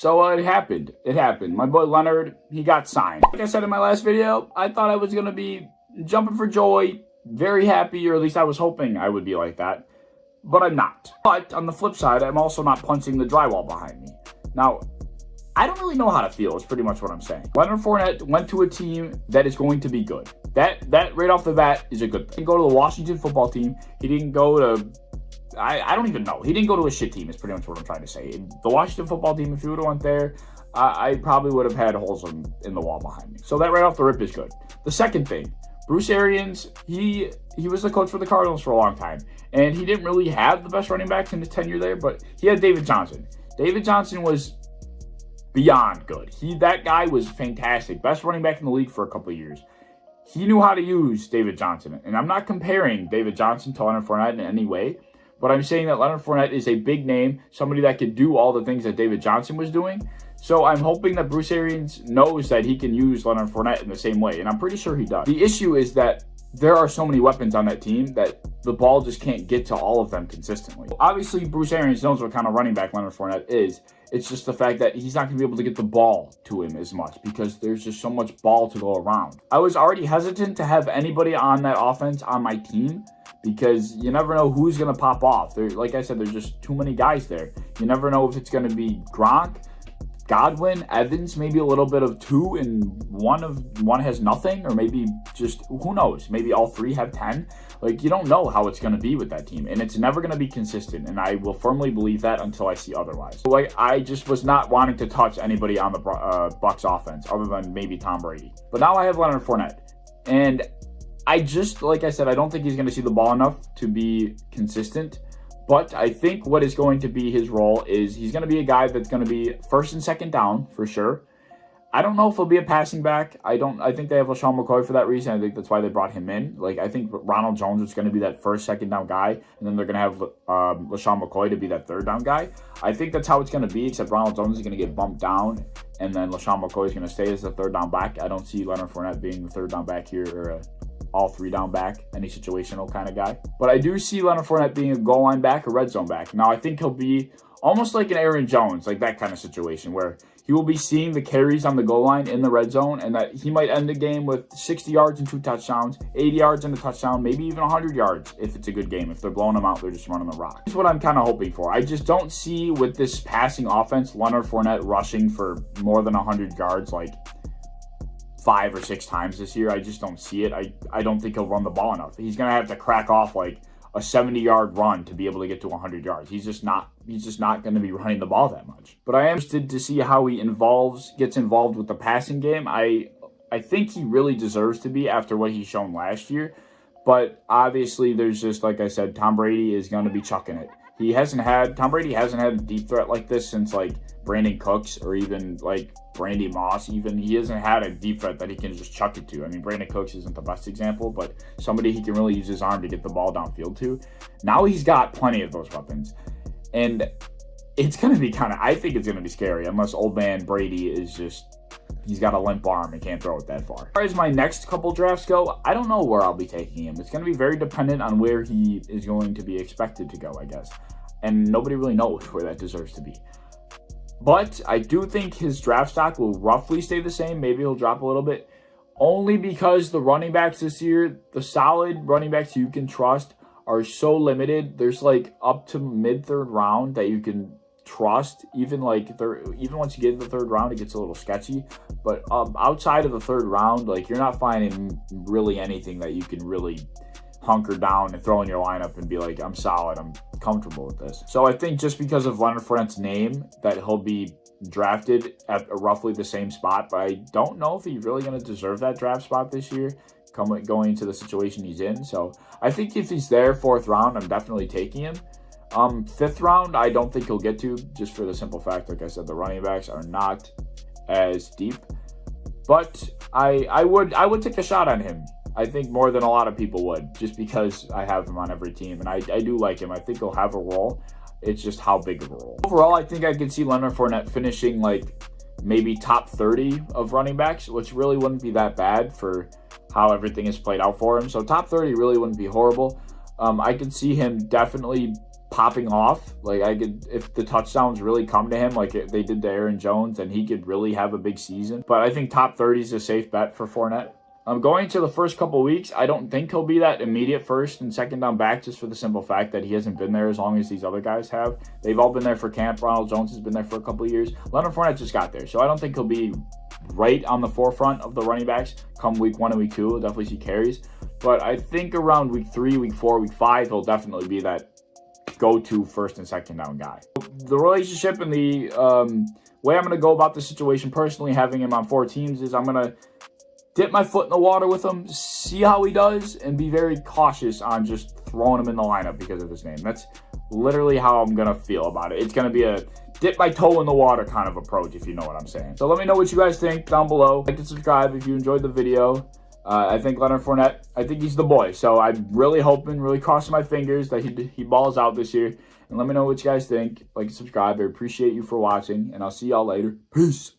So it happened. It happened. My boy Leonard, he got signed. Like I said in my last video, I thought I was going to be jumping for joy, very happy, or at least I was hoping I would be like that. But I'm not. But on the flip side, I'm also not punching the drywall behind me. Now, I don't really know how to feel is pretty much what I'm saying. Leonard Fournette went to a team that is going to be good. That right off the bat is a good thing. He didn't go to the Washington football team. He didn't go to... I don't even know. He didn't go to a shit team is pretty much what I'm trying to say. The Washington football team, if he would have went there, I probably would have had holes in the wall behind me. So that right off the rip is good. The second thing, Bruce Arians, he was the coach for the Cardinals for a long time. And he didn't really have the best running backs in his tenure there, but he had David Johnson. David Johnson was beyond good. That guy was fantastic. Best running back in the league for a couple of years. He knew how to use David Johnson. And I'm not comparing David Johnson to Leonard Fournette in any way. But I'm saying that Leonard Fournette is a big name, somebody that could do all the things that David Johnson was doing. So I'm hoping that Bruce Arians knows that he can use Leonard Fournette in the same way. And I'm pretty sure he does. The issue is that there are so many weapons on that team that the ball just can't get to all of them consistently. Obviously, Bruce Arians knows what kind of running back Leonard Fournette is. It's just the fact that he's not going to be able to get the ball to him as much because there's just so much ball to go around. I was already hesitant to have anybody on that offense on my team because you never know who's going to pop off. Like I said, there's just too many guys there. You never know if it's going to be Gronk, Godwin, Evans, maybe a little bit of two, and one has nothing, or maybe just, who knows? Maybe all three have 10. Like, you don't know how it's going to be with that team, and it's never going to be consistent, and I will firmly believe that until I see otherwise. Like, I just was not wanting to touch anybody on the Bucs offense other than maybe Tom Brady. But now I have Leonard Fournette, and I just, like I said, I don't think he's going to see the ball enough to be consistent. But I think what is going to be his role is he's going to be a guy that's going to be first and second down for sure. I don't know if he'll be a passing back. I think they have LaShawn McCoy for that reason. I think that's why they brought him in. Like, I think Ronald Jones is going to be that first, second down guy, and then they're going to have LaShawn McCoy to be that third down guy. I think that's how it's going to be, except Ronald Jones is going to get bumped down, and then LaShawn McCoy is going to stay as the third down back. I don't see Leonard Fournette being the third down back here or all three down back, any situational kind of guy. But I do see Leonard Fournette being a goal line back, a red zone back. Now, I think he'll be almost like an Aaron Jones, like that kind of situation where he will be seeing the carries on the goal line in the red zone, and that he might end the game with 60 yards and 2 touchdowns, 80 yards and a touchdown, maybe even 100 yards if it's a good game. If they're blowing them out, they're just running the rock. That's what I'm kind of hoping for. I just don't see with this passing offense, Leonard Fournette rushing for more than 100 yards like 5 or 6 times this year. I just don't see it. I don't think he'll run the ball enough. He's going to have to crack off like a 70-yard run to be able to get to 100 yards. He's just not going to be running the ball that much. But I am interested to see how he gets involved with the passing game. I think he really deserves to be after what he's shown last year. But obviously there's just, like I said, Tom Brady is going to be chucking it. Tom Brady hasn't had a deep threat like this since like Brandon Cooks or even like Randy Moss. Even he hasn't had a deep threat that he can just chuck it to. I mean, Brandon Cooks isn't the best example, but somebody he can really use his arm to get the ball downfield to. Now he's got plenty of those weapons, and it's going to be I think it's going to be scary unless old man Brady is just, he's got a limp arm and can't throw it that far. As far as my next couple drafts go, I don't know where I'll be taking him. It's going to be very dependent on where he is going to be expected to go, I guess. And nobody really knows where that deserves to be. But I do think his draft stock will roughly stay the same. Maybe he'll drop a little bit. Only because the running backs this year, the solid running backs you can trust, are so limited. There's like up to mid-third round that you can trust. Even once you get in the third round, it gets a little sketchy. But outside of the third round, like, you're not finding really anything that you can really hunker down and throw in your lineup and be like, I'm solid, I'm comfortable with this. So I think just because of Leonard Fournette's name that he'll be drafted at roughly the same spot, but I don't know if he's really going to deserve that draft spot this year going into the situation he's in. So I think if he's there 4th round, I'm definitely taking him. 5th round, I don't think he'll get to, just for the simple fact, like I said, the running backs are not as deep. But I would take a shot on him. I think more than a lot of people would, just because I have him on every team, and I do like him. I think he'll have a role. It's just how big of a role. Overall, I think I could see Leonard Fournette finishing like maybe top 30 of running backs, which really wouldn't be that bad for how everything is played out for him. So top 30 really wouldn't be horrible. I could see him definitely popping off. Like, I could, if the touchdowns really come to him like they did to Aaron Jones, then he could really have a big season. But I think top 30 is a safe bet for Fournette. Going into the first couple weeks, I don't think he'll be that immediate first and second down back, just for the simple fact that he hasn't been there as long as these other guys have. They've all been there for camp. Ronald Jones has been there for a couple of years. Leonard Fournette just got there, so I don't think he'll be right on the forefront of the running backs come week 1 and week 2. He'll definitely see carries. But I think around week 3, week 4, week 5, he'll definitely be that go-to first and second down guy. The relationship and the way I'm going to go about the situation personally, having him on 4 teams, is I'm going to dip my foot in the water with him, see how he does, and be very cautious on just throwing him in the lineup because of his name. That's literally how I'm going to feel about it. It's going to be a dip my toe in the water kind of approach, if you know what I'm saying. So let me know what you guys think down below. Like and subscribe if you enjoyed the video. I think Leonard Fournette, I think he's the boy. So I'm really hoping, really crossing my fingers that he balls out this year. And let me know what you guys think. Like and subscribe. I appreciate you for watching, and I'll see y'all later. Peace.